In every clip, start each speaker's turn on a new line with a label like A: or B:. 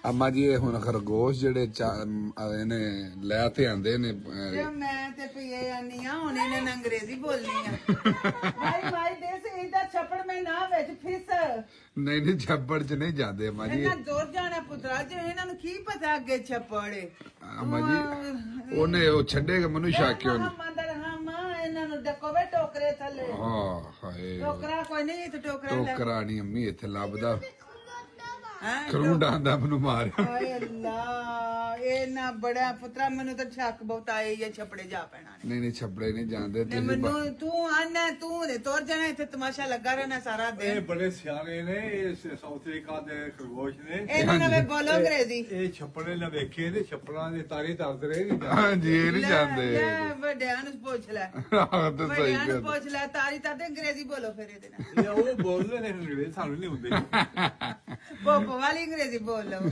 A: अम्मा जी हुण खरगोश जेडे इन्हें लै ते आंदे ने
B: मैं ते पिए आनी हां हुण इन्हें अंग्रेजी बोलनी है भाई भाई देस इधर छप्पड़ में ना विच फिस
A: नहीं नहीं छप्पड़ च नहीं जाते अम्मा जी
B: इन्हां जोर जाना पुत्रा जी इन्हां नु की पता अगे छप्पड़ है
A: अम्मा जी ओने ओ छड्डेगा मनु शक क्यों
B: हम अंदर हम इन्हां नु डकोवे टोकरे थले
A: हां हाय
B: टोकरा कोई नहीं इथे टोकरा
A: टोकरा नहीं अम्मी इथे लभदा
B: हैं
A: खरूंडा आंदा मनु मारिया
B: हाय अल्लाह ए ना बड़ा पुत्रा मेनू तो शक बहुत आए ये छपड़े जा पैना
A: नहीं नहीं छपड़े नहीं जाते
B: ने मेनू तू आना तू दे तोर जाना इथे तमाशा लगा रहना सारा दिन
C: ਇਹ ਬੜੇ ਸਿਆਣੇ ਨੇ ਇਹ ਸਾਊਥ ਅਫਰੀਕਾ ਦੇ ਖਰਗੋਸ਼ ਨੇ
B: ਇਹਨਾਂ ਨਵੇਂ ਬੋਲੋ ਅੰਗਰੇਜ਼ੀ
C: ਇਹ ਛੱਪੜੇ ਨਾ ਵੇਖੇ ਤੇ ਛੱਪੜਾਂ ਦੀ ਤਾਰੀ ਤਰਦੇ ਰਹੇ
A: हाँ जी ये नहीं जाते
B: ਲੈ ਵੱਡਿਆਂ ਨੂੰ ਪੁੱਛ ਲੈ
A: हाँ तो सही
B: ਵੱਡਿਆਂ ਨੂੰ
A: कर
B: ਪੁੱਛ ਲੈ ਤਾਰੀ ਤਾਂ ਅੰਗਰੇਜ਼ੀ ਬੋਲੋ ਫਿਰ ਇਹਦੇ ਨਾਲ
C: ਇਹ ਉਹ ਬੋਲਦੇ ਨੇ ਅੰਗਰੇਜ਼ੀ ਸਾਨੂੰ ਨਹੀਂ ਹੁੰਦੇ
B: ਪੋਪੋ ਵਾਲੀ ਅੰਗਰੇਜ਼ੀ ਬੋਲ ਲਓ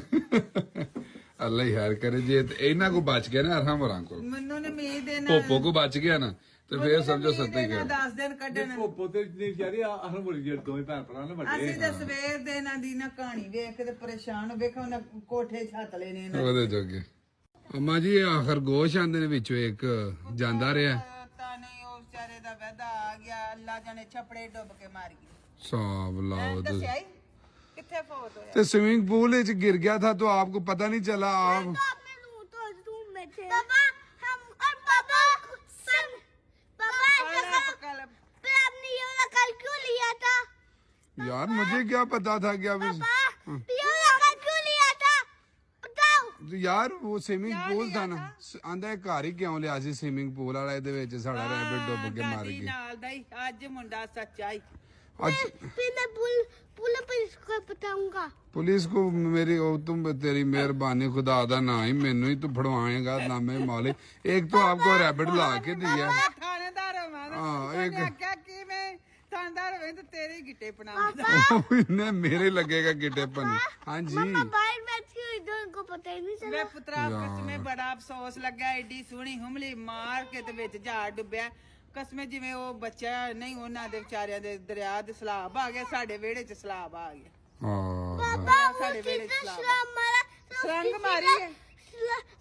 A: अल्लाह ही खैर करे जे इन्हां को बच गया ना अरहम होरां को
B: ਮੈਨੂੰ ਨੇ ਉਮੀਦ ਹੈ ਨਾ
A: पोपो को बच गया ना तो फिर समझो सत्य ही
B: 10 ਦਿਨ ਕੱਢਣ
C: ਉਹ ਪੋਤੇ ਨਹੀਂ ਵਿਚਾਰੇ ਆਹਨ ਬੋਲੀ ਜਿਹੜੇ ਦੋਵੇਂ ਭੈਣ ਭਰਾ ਨੇ ਵੱਡੇ
B: ਅਸੀਂ ਤਾਂ ਸਵੇਰ ਦੇ ਇਹਨਾਂ ਦੀ ਨਾ ਕਹਾਣੀ ਵੇਖ ਕੇ ਤੇ ਪਰੇਸ਼ਾਨ ਵੇਖੋ ਨਾ ਕੋਠੇ ਛੱਤ ਲੈ ਨੇ ਇਹਨਾਂ
A: ਉਹਦੇ ਜੋਗੇ ਅੰਮਾ ਜੀ ਇਹ ਖਰਗੋਸ਼ ਆਂਦੇ ਨੇ ਵਿੱਚੋਂ ਇੱਕ ਜਾਂਦਾ ਰਿਹਾ
B: ਪਤਾ ਨਹੀਂ ਉਹ ਵਿਚਾਰੇ ਦਾ ਵਾਦਾ ਆ ਗਿਆ ਅੱਲਾ ਜਾਣੇ ਛਪੜੇ ਡੁੱਬ ਕੇ ਮਾਰ ਗਈ
A: ਸਾਬ ਲਾਓ ਤੁਸੀਂ
B: ਦੱਸਿਆ ਹੀ ਕਿੱਥੇ ਫੌਤ ਹੋਇਆ
A: तो स्विमिंग पूल में गिर गया था तो आपको पता नहीं चला आप
D: अपने रूम में थे पापा हम और पापा सन पापा ऐसा
B: कल
D: फिर आपने ये वाला कल क्यों लिया था
A: यार मुझे क्या पता था कि अब
D: पापा ये वाला कल क्यों लिया था बताओ
A: यार वो स्विमिंग पूल था ना आंदा घर ही क्यों लिया सी स्विमिंग पूल वाला ਇਹਦੇ ਵਿੱਚ ਸਾਡਾ ਰੈਬਿਟ ਡੁੱਬ ਕੇ ਮਾਰ
B: ਦਾਦੀ
A: ਗਿਆ
B: ਨਾਲ ਦਾ ਹੀ ਅੱਜ ਮੁੰਡਾ ਸੱਚਾ ਹੀ
D: फिर मैं पुलिस को बताऊंगा
A: पुलिस को मेरी तुम तेरी मेहरबानी खुदा दा ना ही मेनू ही तू फड़वाएगा नामे मौले एक तो आपको रैबिट ला के दिया
B: ਥਾਣੇਦਾਰ ਮਾਰ
A: हाँ एक
B: ਆਖਿਆ ਕਿ ਮੈਂ ਥਾਣੇਦਾਰ ਵੇ ਤੇ ਤੇਰੇ ਗਿੱਟੇ ਪਣਾ
A: इन्हें मेरे लगेगा गिटे पनी हाँ जी
D: मम्मा बाहर बैठी हुई तो इनको पता ही नहीं
B: ਵੇ
D: चला
B: ਪੁੱਤਰਾ ਕਸਮੇ ਬੜਾ ਅਫਸੋਸ ਲੱਗਾ ਏਡੀ ਸੋਹਣੀ ਹਮਲੀ ਮਾਰ ਕੇ ਤੇ ਵਿੱਚ ਝਾੜ ਡੁੱਬਿਆ ਕਸਮੇ ਜਿਵੇਂ ਉਹ ਬੱਚਾ ਨਹੀਂ ਉਹਨਾਂ ਦੇ ਵਿਚਾਰਿਆਂ ਦੇ ਦਰਿਆ ਦੇ ਸਲਾਬ ਆ ਗਿਆ ਸਾਡੇ ਵਿਹੜੇ 'ਚ ਸਲਾਬ ਆ ਗਿਆ
A: हाँ
D: पापा
B: साढ़े
D: वो
B: बेड़े
D: कितना
B: सलाब।
D: शराब मारा
B: सलंग मारी है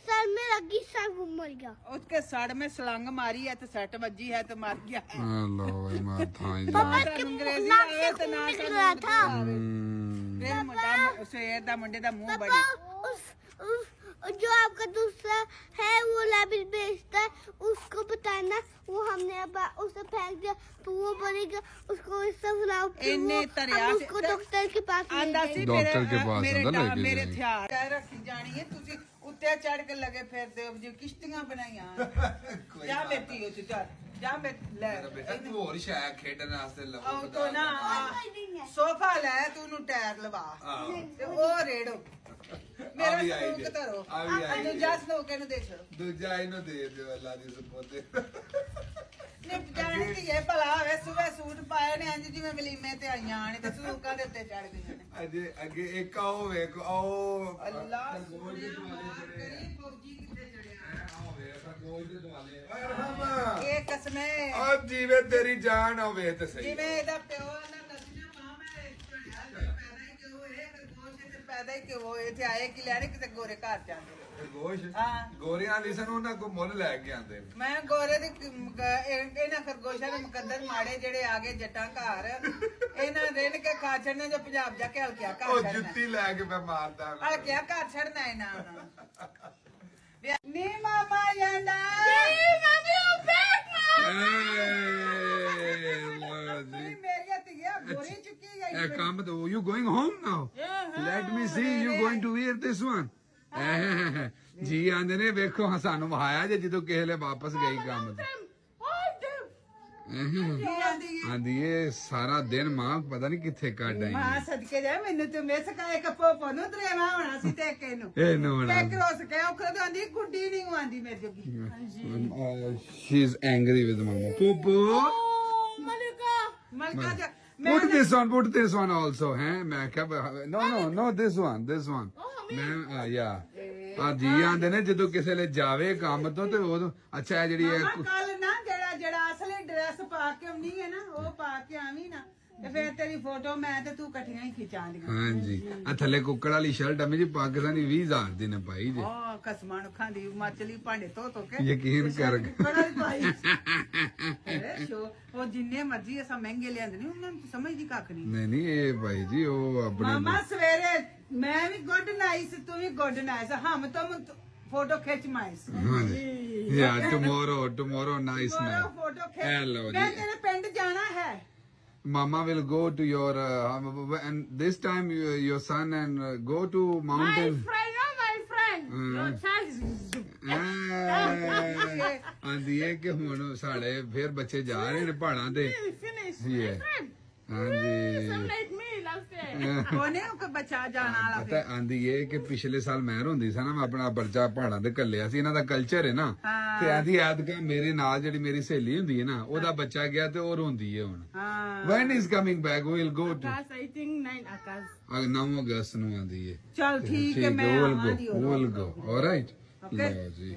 D: सर में लगी सर वो मर गया
B: उसके सड़ में सलंग मारी है तो सट बजी है तो मर गया है
A: लो भाई मार था ही
D: पापा
A: जा।
D: के
B: अंग्रेजी
D: नाक
B: आए
D: से
B: तो ना
D: खून निकल रहा था
B: फिर मुंडा शेर दा मुंडे दा मुंह बड़ी
D: पापा उस जो आपका दूसरा है वो लेबिल बेचता है उसको बताना वो हमने अब उसे फेंक दिया तो वो बनेगा उसको इससे बुलाओ कि
B: इन्ने
D: वो
B: तरिया
D: हम
B: से-
D: उसको डॉक्टर के पास ले
B: आंदा
D: गए।
B: सी
A: डॉक्टर के पास
B: मेरे
A: आंदा लेके
B: मेरे
A: जाएंगे।
B: हथियार ਕਹਿ ਰੱਖੀ ਜਾਣੀ ਹੈ ਤੁਸੀਂ ਉੱਤੇ ਚੜ ਕੇ ਲੱਗੇ ਫਿਰਦੇ ਹੋ ਜੀ ਕਿਸ਼ਤੀਆਂ ਬਣਾਈਆਂ ਜਾ ਬੇਟੀ ਹੋ ਜਾ ਮੈਂ ਲੈ
A: तू और शायद खेडन वास्ते
B: ਉਹ ਤੋਂ ਨਾ ਸੋਫਾ ਲੈ ਤੂੰ ਉਹਨੂੰ ਟਾਇਰ ਲਵਾ ਤੇ ਉਹ ਰੇੜੋ ਮੇਰਾ
A: ਵੀ ਆਈ
B: ਸਲੂਕ
A: ਜੇ।
B: ਧਰੋ
A: ਆ ਵੀ ਆਈ
B: ਅਨੂ
A: ਜੇ।
B: ਜਸ ਲੋਕ ਇਹਨੂੰ ਦੇ ਛੜੋ
A: दूजा इन्हों दे दे अल्लाह दी सुपोते
B: ਨੇ ਜਾਣ ਕੀ ਇਹ ਭਲਾ ਹੋਵੇ ਸੁਬਹ ਸੂਟ ਪਾਏ ਨੇ ਇੰਜ ਜਿਵੇਂ ਵਲੀਮੇ ਤੇ ਆਈਆਂ ਨੇ ਤੇ ਸਲੂਕਾਂ ਦੇ ਉੱਤੇ ਚੜ ਗਈਆਂ ਨੇ
A: अजे अगे एक आओ वेख आओ
B: ਅੱਲਾ
A: खरगोश दे दुआले चढ़े हैं।
B: ਕਰੀ ਫੌਜੀ ਕਿੱਥੇ ਚੜਿਆ
A: आओ वे खरगोश दे दुआले ओए रहमा
B: ਇਹ ਕਸਮੇ
A: अब जीवे तेरी जान होवे ते सही
B: ਜਿਵੇਂ ਇਹਦਾ ਪਿਓ ਨਾ ਨਸੀਨਾ ਮਾਮੇ ਚੜਿਆ ਪੈਦਾ ਹੀ ਕਿਉਂ ਇਹ ਖਰਗੋਸ਼ ਤੇ ਪੈਦਾ ਹੀ ਕਿਉਂ ਹੋਏ ਤੇ ਆਏ ਕਿ ਲੈਣੇ ਕਿਤੇ ਗੋਰੇ ਘਰ ਜਾਂਦੇ
A: खरगोश
B: हाँ।
A: गोरियां दी सन ਉਹਨਾਂ ਕੋ ਮੁੱਲ ਲੈ ਕੇ ਆਂਦੇ ਨੇ
B: ਮੈਂ ਗੋਰੇ ਦੇ ਇਹਨਾਂ ਖਰਗੋਸ਼ਾਂ ਦੇ ਮੁਕੱਦਰ ਮਾੜੇ ਜਿਹੜੇ ਆ ਗਏ ਜੱਟਾਂ ਘਰ ਇਹਨਾਂ ਰਿੰਨ ਕੇ ਖਾ ਛੱਡਣੇ ਜੋ ਪੰਜਾਬ ਜਾ ਕੇ ਹਲਕਿਆ
A: ਉਹ
B: ਘਰ ਛੱਡਣਾ
A: ਜੁੱਤੀ ਲੈ ਕੇ ਮੈਂ ਮਾਰਦਾ
B: ਹਲਕਿਆ ਘਰ ਛੱਡਣਾ ਇਹਨਾਂ ਨੂੰ ਨੀ ਮਾਮਾ ਜਾਂਦਾ ਨੀ ਮੇਰੀਆਂ ਧੀਆਂ ਗੋਰੀ ਚੁੱਕੀ ਗਈ
A: ਇਹ ਕੰਮ ਦੋ you going home now let me see you going to wear this one ਜੀ ਆਂਦੇ ਨੇ ਵੇਖੋ ਹਾਂ ਸਾਨੂੰ ਵਹਾਇਆ ਜੇ ਜਦੋਂ ਕਿਸੇ ਲੇ ਵਾਪਸ ਗਈ ਕੰਮ ਤੇ ਆਂਦੀ ਇਹ ਸਾਰਾ ਦਿਨ ਮਾਂ ਪਤਾ ਨਹੀਂ ਕਿੱਥੇ ਕੱਢ ਆਈ
B: ਮਾਂ ਸਦਕੇ ਜਾ ਮੈਨੂੰ ਤੇ ਮਿਸ ਕਾਏ ਕਪੋ ਨੂੰ ਦਰੇਵਾ ਹੋਣਾ ਸੀ ਤੇ ਕੇ ਨੂੰ
A: ਇਹ ਨੋ
B: ਤੇ ਕਰੋਸ ਕੇ ਉਹ ਖਦ ਆਂਦੀ ਗੁੱਡੀ ਨਹੀਂ ਆਂਦੀ ਮੇਰੇ ਜੋਗੀ
A: she is angry with mama pupu
B: ਮਲਕਾ ਜਾ
A: put this one also ਹੈ ਮੈਂ ਕਿਹਾ no this one ਮੈਂ ਆ ਜੀ ਆਂਦੇ ਨੇ ਜਦੋਂ ਕਿਸੇ ਲਈ ਜਾਵੇ ਕੰਮ ਤੋਂ ਤੇ ਉਹ ਅੱਛਾ ਇਹ ਜਿਹੜੀ
B: ਕੱਲ ਨਾ ਜਿਹੜਾ ਅਸਲੀ ਡਰੈਸ ਪਾ ਕੇ ਆਉਣੀ ਹੈ ਨਾ ਉਹ ਪਾ ਕੇ ਆਵੀਂ ਨਾ ਤੇ ਫਿਰ ਤੇਰੀ ਫੋਟੋ ਮੈਂ ਤੇ ਤੂੰ ਇਕੱਠੀਆਂ ਹੀ ਖਿਚਾਂਦੀਆਂ
A: ਹਾਂਜੀ ਆ ਥੱਲੇ ਕੁੱਕੜ ਵਾਲੀ ਸ਼ਰਟ ਅਮੀ ਜੀ ਪਾਕਿਸਤਾਨੀ 20,000 ਦੀ ਨੇ ਪਾਈ ਜੇ
B: ਉਹ ਕਸਮਾਂ ਨੂੰ ਖਾਂਦੀ ਮੱਛਲੀ ਭਾਂਡੇ ਧੋ ਕੇ
A: ਯਕੀਨ ਕਰ
B: ਬੜਾ ਹੀ ਪਾਈ ਅਰੇ ਸ਼ੋ ਉਹ ਜਿੰਨੇ ਮਰਜ਼ੀ ਅਸਾਂ ਮਹਿੰਗੇ ਲਿਆਂਦੇ ਨੇ ਉਹਨਾਂ ਨੂੰ ਤਾਂ ਸਮਝਦੀ ਕੱਖ ਨਹੀਂ
A: ਨਹੀਂ ਨਹੀਂ ਇਹ ਭਾਈ ਜੀ ਉਹ ਆਪਣੇ
B: ਮਾਮਾ ਸਵੇਰੇ ਮੈਂ ਵੀ ਗੁੱਡ ਨਾਈਸ ਤੂੰ ਵੀ ਗੁੱਡ ਨਾਈਸ ਹਮ ਤੁਮ ਫੋਟੋ ਖਿੱਚ ਮਾਈਸ
A: ਹਾਂਜੀ ਯਾ ਟੁਮਾਰੋ ਨਾਈਸ ਨਾ
B: ਫੋਟੋ ਖਿੱਚ
A: ਹੈਲੋ
B: ਮੈਂ
A: ਜੀ
B: ਤੇਰੇ ਪਿੰਡ ਜਾਣਾ ਹੈ
A: Mama will go to your and this time your son and go to mountain.
E: My friend. Your child is
A: ਆਂਦੀ ਹੈ ਕਿ ਹੁਣ ਸਾਡੇ ਫਿਰ ਬੱਚੇ ਜਾ ਰਹੇ ਨੇ ਪਹਾੜਾਂ ਤੇ
E: finished.
A: ਜੀ ਹਾਂਜੀ
E: Some like me last year.
B: ਉਹਨੇ ਉਹ ਕੋ ਬੱਚਾ ਜਾਣਾ ਵਾਲਾ
A: ਪਤਾ ਆਂਦੀ ਹੈ ਕਿ ਪਿਛਲੇ ਸਾਲ ਮੈਂ ਹੁੰਦੀ ਸੀ ਨਾ ਮੈਂ ਆਪਣਾ ਬੱਚਾ ਪਹਾੜਾਂ ਤੇ ਕੱਲਿਆ ਸੀ ਇਹਨਾਂ ਦਾ ਕਲਚਰ ਹੈ ਨਾ ਤੇ ਆਂਦੀ ਐਤਕਾਂ ਮੇਰੇ ਨਾਲ ਜਿਹੜੀ ਮੇਰੀ ਸਹੇਲੀ ਹੁੰਦੀ ਹੈ ਨਾ ਉਹਦਾ ਬੱਚਾ ਗਿਆ ਤੇ ਉਹ ਰੋਂਦੀ ਹੈ ਹੁਣ
B: ਹਾਂ
A: when is coming back we'll go to
E: Akas, I think 9 Akas.
A: 9 ਅਗਸਤ ਨੂੰ ਆਂਦੀ ਹੈ
B: ਚਲ ਠੀਕ ਹੈ ਮੈਂ
A: we'll
B: ਆਵਾਂਗੀ
A: go all right
B: Okay.
A: ਲਓ ਜੀ